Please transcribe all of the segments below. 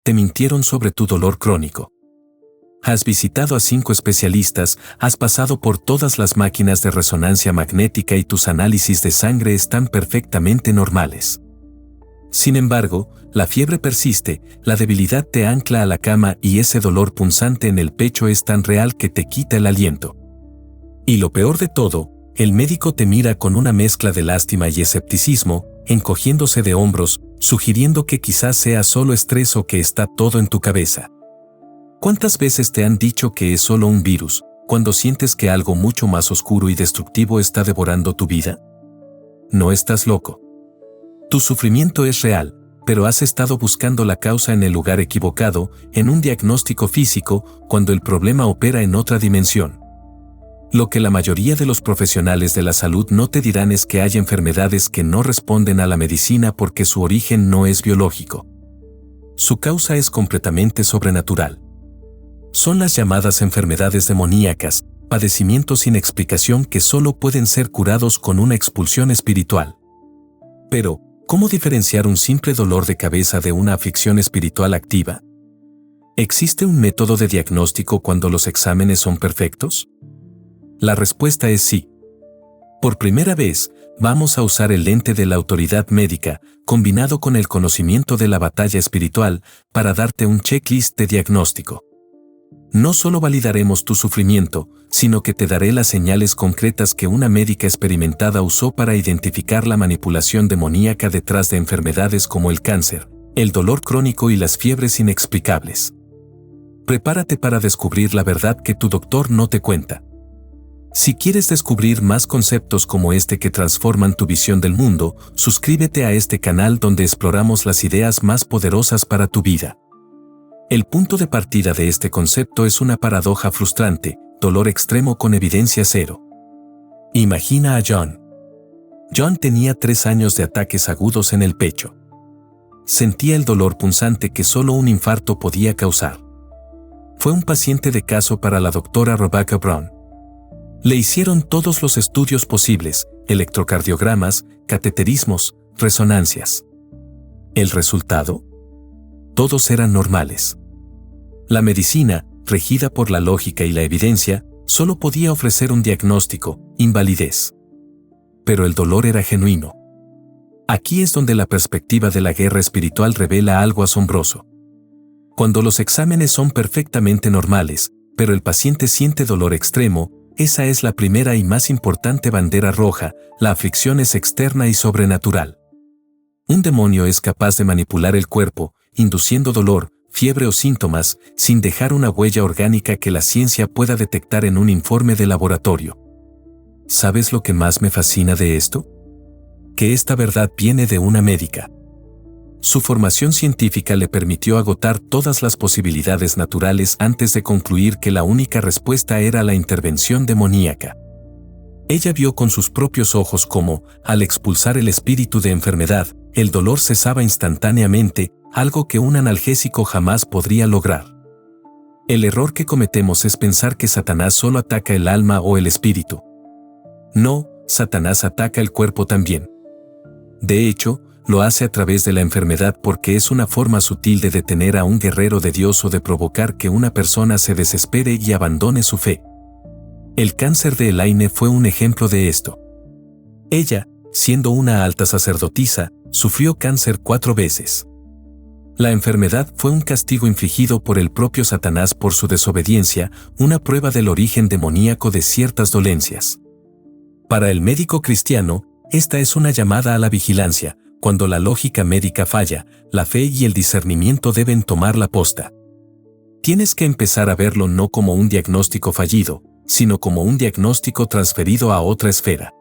te mintieron sobre tu dolor crónico. Has visitado a 5 especialistas, has pasado por todas las máquinas de resonancia magnética y tus análisis de sangre están perfectamente normales. Sin embargo, la fiebre persiste, la debilidad te ancla a la cama y ese dolor punzante en el pecho es tan real que te quita el aliento. Y lo peor de todo, el médico te mira con una mezcla de lástima y escepticismo, encogiéndose de hombros, sugiriendo que quizás sea solo estrés o que está todo en tu cabeza. ¿Cuántas veces te han dicho que es solo un virus, cuando sientes que algo mucho más oscuro y destructivo está devorando tu vida? No estás loco. Tu sufrimiento es real, pero has estado buscando la causa en el lugar equivocado, en un diagnóstico físico, cuando el problema opera en otra dimensión. Lo que la mayoría de los profesionales de la salud no te dirán es que hay enfermedades que no responden a la medicina porque su origen no es biológico. Su causa es completamente sobrenatural. Son las llamadas enfermedades demoníacas, padecimientos sin explicación que solo pueden ser curados con una expulsión espiritual. Pero, ¿cómo diferenciar un simple dolor de cabeza de una aflicción espiritual activa? ¿Existe un método de diagnóstico cuando los exámenes son perfectos? La respuesta es sí. Por primera vez, vamos a usar el lente de la autoridad médica, combinado con el conocimiento de la batalla espiritual, para darte un checklist de diagnóstico. No solo validaremos tu sufrimiento, sino que te daré las señales concretas que una médica experimentada usó para identificar la manipulación demoníaca detrás de enfermedades como el cáncer, el dolor crónico y las fiebres inexplicables. Prepárate para descubrir la verdad que tu doctor no te cuenta. Si quieres descubrir más conceptos como este que transforman tu visión del mundo, suscríbete a este canal donde exploramos las ideas más poderosas para tu vida. El punto de partida de este concepto es una paradoja frustrante, dolor extremo con evidencia cero. Imagina a John. John tenía 3 años de ataques agudos en el pecho. Sentía el dolor punzante que solo un infarto podía causar. Fue un paciente de caso para la doctora Rebecca Brown. Le hicieron todos los estudios posibles, electrocardiogramas, cateterismos, resonancias. ¿El resultado? Todos eran normales. La medicina, regida por la lógica y la evidencia, solo podía ofrecer un diagnóstico, invalidez. Pero el dolor era genuino. Aquí es donde la perspectiva de la guerra espiritual revela algo asombroso. Cuando los exámenes son perfectamente normales, pero el paciente siente dolor extremo, esa es la primera y más importante bandera roja, la aflicción es externa y sobrenatural. Un demonio es capaz de manipular el cuerpo, induciendo dolor, fiebre o síntomas, sin dejar una huella orgánica que la ciencia pueda detectar en un informe de laboratorio. ¿Sabes lo que más me fascina de esto? Que esta verdad viene de una médica. Su formación científica le permitió agotar todas las posibilidades naturales antes de concluir que la única respuesta era la intervención demoníaca. Ella vio con sus propios ojos cómo, al expulsar el espíritu de enfermedad, el dolor cesaba instantáneamente, algo que un analgésico jamás podría lograr. El error que cometemos es pensar que Satanás solo ataca el alma o el espíritu. No, Satanás ataca el cuerpo también. De hecho, lo hace a través de la enfermedad porque es una forma sutil de detener a un guerrero de Dios o de provocar que una persona se desespere y abandone su fe. El cáncer de Elaine fue un ejemplo de esto. Ella, siendo una alta sacerdotisa, sufrió cáncer 4 veces. La enfermedad fue un castigo infligido por el propio Satanás por su desobediencia, una prueba del origen demoníaco de ciertas dolencias. Para el médico cristiano, esta es una llamada a la vigilancia. Cuando la lógica médica falla, la fe y el discernimiento deben tomar la posta. Tienes que empezar a verlo no como un diagnóstico fallido, sino como un diagnóstico transferido a otra esfera.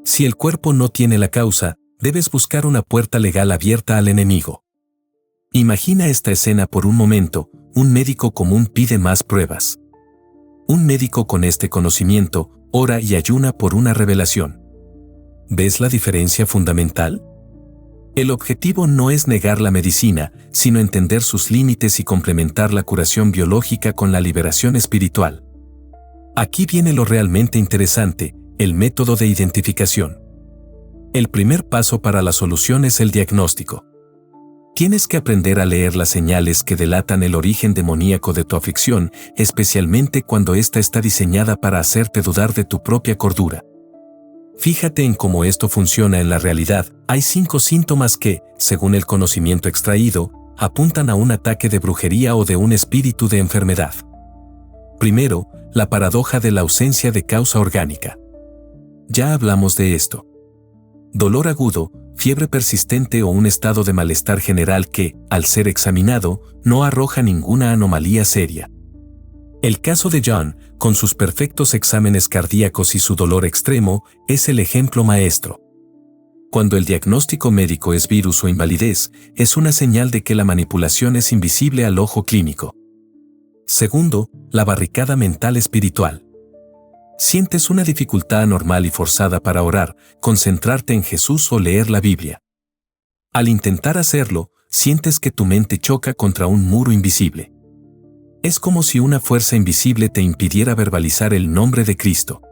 Si el cuerpo no tiene la causa, debes buscar una puerta legal abierta al enemigo. Imagina esta escena por un momento, un médico común pide más pruebas. Un médico con este conocimiento, ora y ayuna por una revelación. ¿Ves la diferencia fundamental? El objetivo no es negar la medicina, sino entender sus límites y complementar la curación biológica con la liberación espiritual. Aquí viene lo realmente interesante, el método de identificación. El primer paso para la solución es el diagnóstico. Tienes que aprender a leer las señales que delatan el origen demoníaco de tu aflicción, especialmente cuando ésta está diseñada para hacerte dudar de tu propia cordura. Fíjate en cómo esto funciona en la realidad. Hay 5 síntomas que, según el conocimiento extraído, apuntan a un ataque de brujería o de un espíritu de enfermedad. Primero, la paradoja de la ausencia de causa orgánica. Ya hablamos de esto. Dolor agudo, fiebre persistente o un estado de malestar general que, al ser examinado, no arroja ninguna anomalía seria. El caso de John, con sus perfectos exámenes cardíacos y su dolor extremo, es el ejemplo maestro. Cuando el diagnóstico médico es virus o invalidez, es una señal de que la manipulación es invisible al ojo clínico. Segundo, la barricada mental espiritual. Sientes una dificultad anormal y forzada para orar, concentrarte en Jesús o leer la Biblia. Al intentar hacerlo, sientes que tu mente choca contra un muro invisible. Es como si una fuerza invisible te impidiera verbalizar el nombre de Cristo.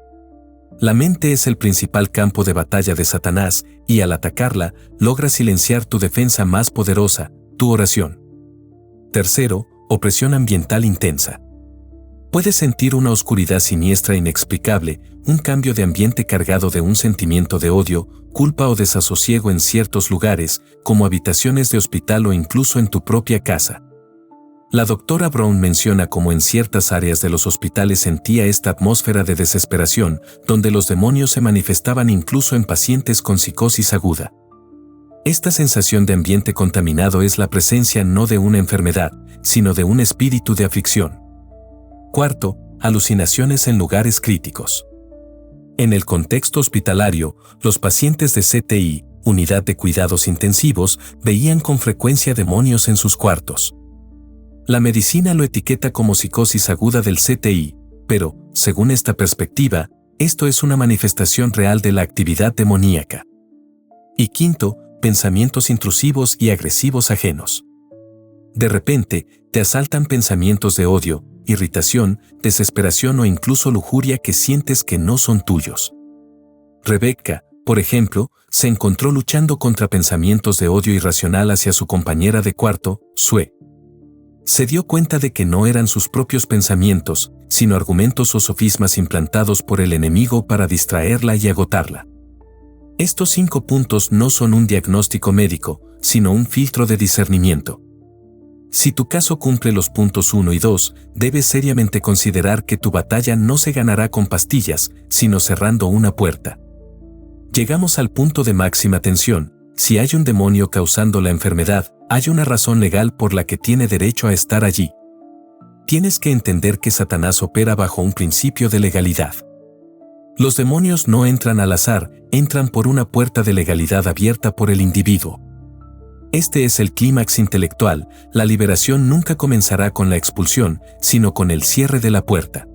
La mente es el principal campo de batalla de Satanás, y al atacarla, logra silenciar tu defensa más poderosa, tu oración. Tercero, opresión ambiental intensa. Puedes sentir una oscuridad siniestra inexplicable, un cambio de ambiente cargado de un sentimiento de odio, culpa o desasosiego en ciertos lugares, como habitaciones de hospital o incluso en tu propia casa. La doctora Brown menciona cómo en ciertas áreas de los hospitales sentía esta atmósfera de desesperación, donde los demonios se manifestaban incluso en pacientes con psicosis aguda. Esta sensación de ambiente contaminado es la presencia no de una enfermedad, sino de un espíritu de aflicción. Cuarto, alucinaciones en lugares críticos. En el contexto hospitalario, los pacientes de CTI, Unidad de Cuidados Intensivos, veían con frecuencia demonios en sus cuartos. La medicina lo etiqueta como psicosis aguda del CTI, pero, según esta perspectiva, esto es una manifestación real de la actividad demoníaca. Y quinto, pensamientos intrusivos y agresivos ajenos. De repente, te asaltan pensamientos de odio, irritación, desesperación o incluso lujuria que sientes que no son tuyos. Rebecca, por ejemplo, se encontró luchando contra pensamientos de odio irracional hacia su compañera de cuarto, Sue. Se dio cuenta de que no eran sus propios pensamientos, sino argumentos o sofismas implantados por el enemigo para distraerla y agotarla. Estos 5 puntos no son un diagnóstico médico, sino un filtro de discernimiento. Si tu caso cumple los puntos 1 y 2, debes seriamente considerar que tu batalla no se ganará con pastillas, sino cerrando una puerta. Llegamos al punto de máxima tensión. Si hay un demonio causando la enfermedad, hay una razón legal por la que tiene derecho a estar allí. Tienes que entender que Satanás opera bajo un principio de legalidad. Los demonios no entran al azar, entran por una puerta de legalidad abierta por el individuo. Este es el clímax intelectual. La liberación nunca comenzará con la expulsión, sino con el cierre de la puerta.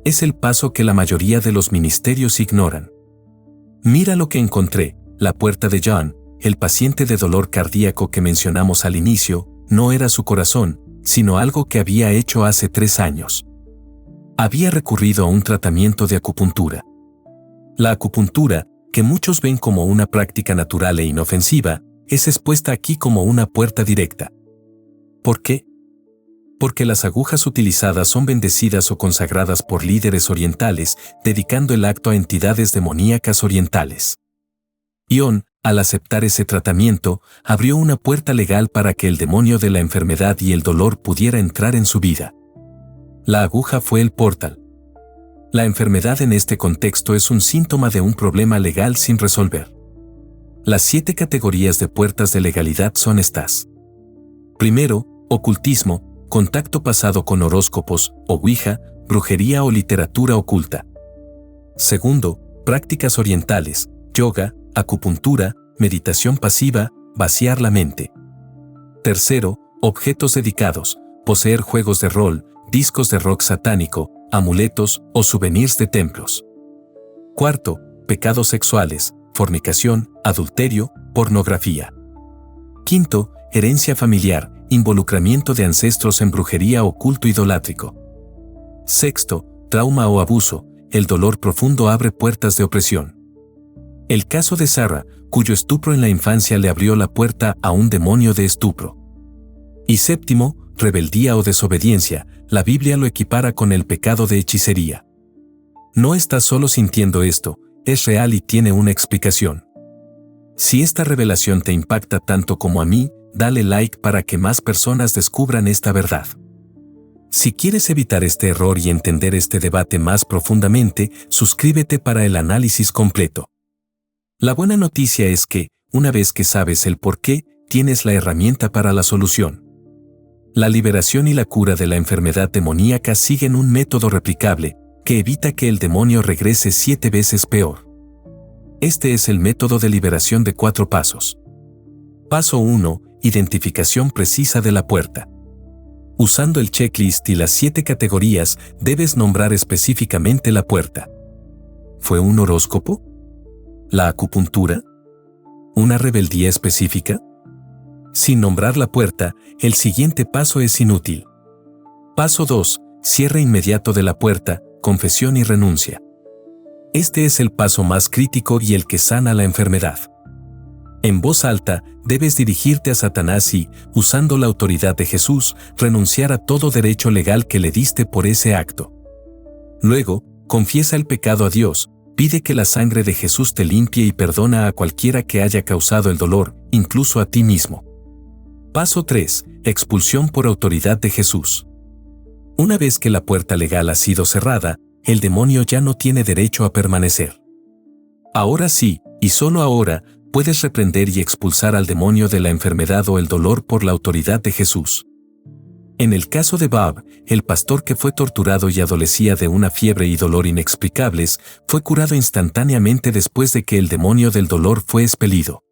Es el paso que la mayoría de los ministerios ignoran. Mira lo que encontré. La puerta de John, el paciente de dolor cardíaco que mencionamos al inicio, no era su corazón, sino algo que había hecho hace 3 años. Había recurrido a un tratamiento de acupuntura. La acupuntura, que muchos ven como una práctica natural e inofensiva, es expuesta aquí como una puerta directa. ¿Por qué? Porque las agujas utilizadas son bendecidas o consagradas por líderes orientales, dedicando el acto a entidades demoníacas orientales. John, al aceptar ese tratamiento, abrió una puerta legal para que el demonio de la enfermedad y el dolor pudiera entrar en su vida. La aguja fue el portal. La enfermedad en este contexto es un síntoma de un problema legal sin resolver. Las 7 categorías de puertas de legalidad son estas. Primero, ocultismo, contacto pasado con horóscopos, o ouija, brujería o literatura oculta. Segundo, prácticas orientales, yoga, acupuntura, meditación pasiva, vaciar la mente. Tercero, objetos dedicados, poseer juegos de rol, discos de rock satánico, amuletos o souvenirs de templos. Cuarto, pecados sexuales, fornicación, adulterio, pornografía. Quinto, herencia familiar, involucramiento de ancestros en brujería o culto idolátrico. Sexto, trauma o abuso, el dolor profundo abre puertas de opresión. El caso de Sarah, cuyo estupro en la infancia le abrió la puerta a un demonio de estupro. Y séptimo, rebeldía o desobediencia, la Biblia lo equipara con el pecado de hechicería. No estás solo sintiendo esto, es real y tiene una explicación. Si esta revelación te impacta tanto como a mí, dale like para que más personas descubran esta verdad. Si quieres evitar este error y entender este debate más profundamente, suscríbete para el análisis completo. La buena noticia es que, una vez que sabes el por qué, tienes la herramienta para la solución. La liberación y la cura de la enfermedad demoníaca siguen un método replicable, que evita que el demonio regrese 7 veces peor. Este es el método de liberación de 4 pasos. Paso 1. Identificación precisa de la puerta. Usando el checklist y las 7 categorías, debes nombrar específicamente la puerta. ¿Fue un horóscopo? ¿La acupuntura? ¿Una rebeldía específica? Sin nombrar la puerta, el siguiente paso es inútil. Paso 2. Cierre inmediato de la puerta, confesión y renuncia. Este es el paso más crítico y el que sana la enfermedad. En voz alta, debes dirigirte a Satanás y, usando la autoridad de Jesús, renunciar a todo derecho legal que le diste por ese acto. Luego, confiesa el pecado a Dios, pide que la sangre de Jesús te limpie y perdona a cualquiera que haya causado el dolor, incluso a ti mismo. Paso 3. Expulsión por autoridad de Jesús. Una vez que la puerta legal ha sido cerrada, el demonio ya no tiene derecho a permanecer. Ahora sí, y solo ahora, puedes reprender y expulsar al demonio de la enfermedad o el dolor por la autoridad de Jesús. En el caso de Bob, el pastor que fue torturado y adolecía de una fiebre y dolor inexplicables, fue curado instantáneamente después de que el demonio del dolor fue expelido.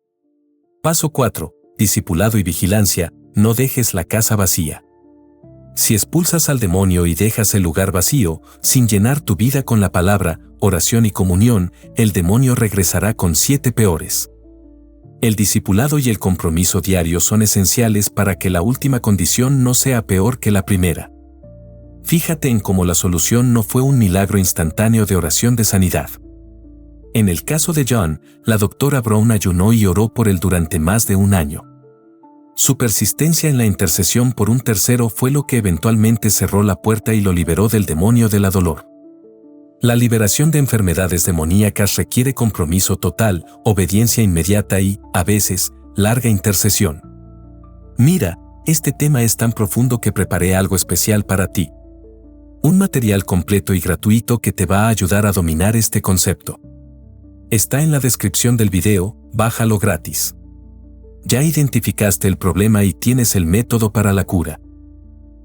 Paso 4. Discipulado y vigilancia, no dejes la casa vacía. Si expulsas al demonio y dejas el lugar vacío, sin llenar tu vida con la palabra, oración y comunión, el demonio regresará con 7 peores. El discipulado y el compromiso diario son esenciales para que la última condición no sea peor que la primera. Fíjate en cómo la solución no fue un milagro instantáneo de oración de sanidad. En el caso de John, la doctora Brown ayunó y oró por él durante más de un año. Su persistencia en la intercesión por un tercero fue lo que eventualmente cerró la puerta y lo liberó del demonio del dolor. La liberación de enfermedades demoníacas requiere compromiso total, obediencia inmediata y, a veces, larga intercesión. Mira, este tema es tan profundo que preparé algo especial para ti. Un material completo y gratuito que te va a ayudar a dominar este concepto. Está en la descripción del video, bájalo gratis. Ya identificaste el problema y tienes el método para la cura.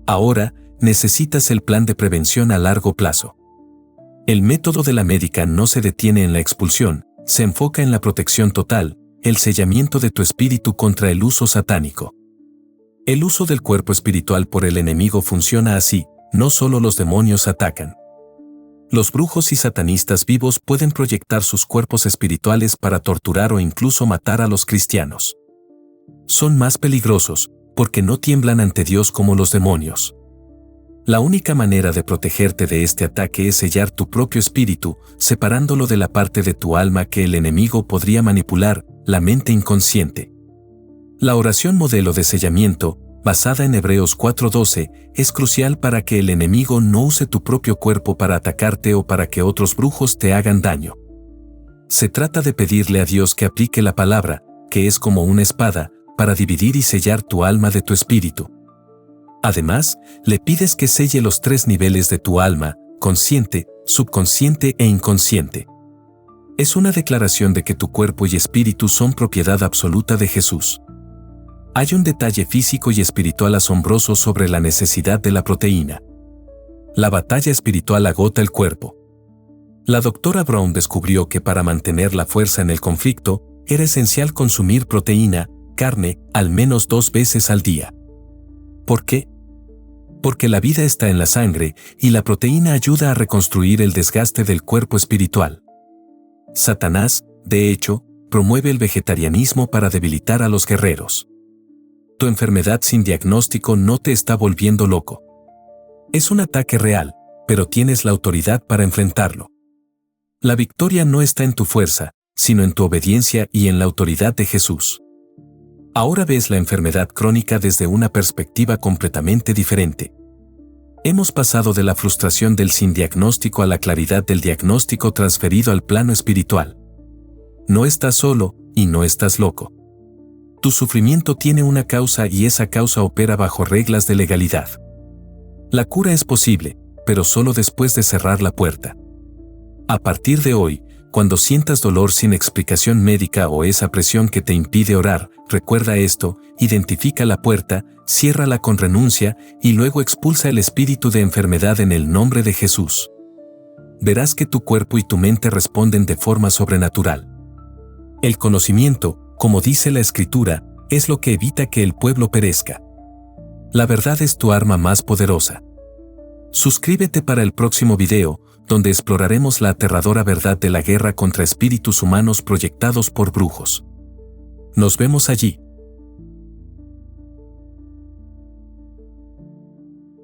Ahora, necesitas el plan de prevención a largo plazo. El método de la médica no se detiene en la expulsión, se enfoca en la protección total, el sellamiento de tu espíritu contra el uso satánico. El uso del cuerpo espiritual por el enemigo funciona así, no solo los demonios atacan. Los brujos y satanistas vivos pueden proyectar sus cuerpos espirituales para torturar o incluso matar a los cristianos. Son más peligrosos, porque no tiemblan ante Dios como los demonios. La única manera de protegerte de este ataque es sellar tu propio espíritu, separándolo de la parte de tu alma que el enemigo podría manipular, la mente inconsciente. La oración modelo de sellamiento, basada en Hebreos 4:12, es crucial para que el enemigo no use tu propio cuerpo para atacarte o para que otros brujos te hagan daño. Se trata de pedirle a Dios que aplique la palabra, que es como una espada, para dividir y sellar tu alma de tu espíritu. Además, le pides que selle los 3 niveles de tu alma, consciente, subconsciente e inconsciente. Es una declaración de que tu cuerpo y espíritu son propiedad absoluta de Jesús. Hay un detalle físico y espiritual asombroso sobre la necesidad de la proteína. La batalla espiritual agota el cuerpo. La doctora Brown descubrió que para mantener la fuerza en el conflicto, era esencial consumir proteína, carne, al menos 2 veces al día. ¿Por qué? Porque la vida está en la sangre y la proteína ayuda a reconstruir el desgaste del cuerpo espiritual. Satanás, de hecho, promueve el vegetarianismo para debilitar a los guerreros. Tu enfermedad sin diagnóstico no te está volviendo loco. Es un ataque real, pero tienes la autoridad para enfrentarlo. La victoria no está en tu fuerza, sino en tu obediencia y en la autoridad de Jesús. Ahora ves la enfermedad crónica desde una perspectiva completamente diferente. Hemos pasado de la frustración del sin diagnóstico a la claridad del diagnóstico transferido al plano espiritual. No estás solo y no estás loco. Tu sufrimiento tiene una causa y esa causa opera bajo reglas de legalidad. La cura es posible, pero solo después de cerrar la puerta. A partir de hoy, cuando sientas dolor sin explicación médica o esa presión que te impide orar, recuerda esto, identifica la puerta, ciérrala con renuncia y luego expulsa el espíritu de enfermedad en el nombre de Jesús. Verás que tu cuerpo y tu mente responden de forma sobrenatural. El conocimiento, como dice la Escritura, es lo que evita que el pueblo perezca. La verdad es tu arma más poderosa. Suscríbete para el próximo video, donde exploraremos la aterradora verdad de la guerra contra espíritus humanos proyectados por brujos. Nos vemos allí.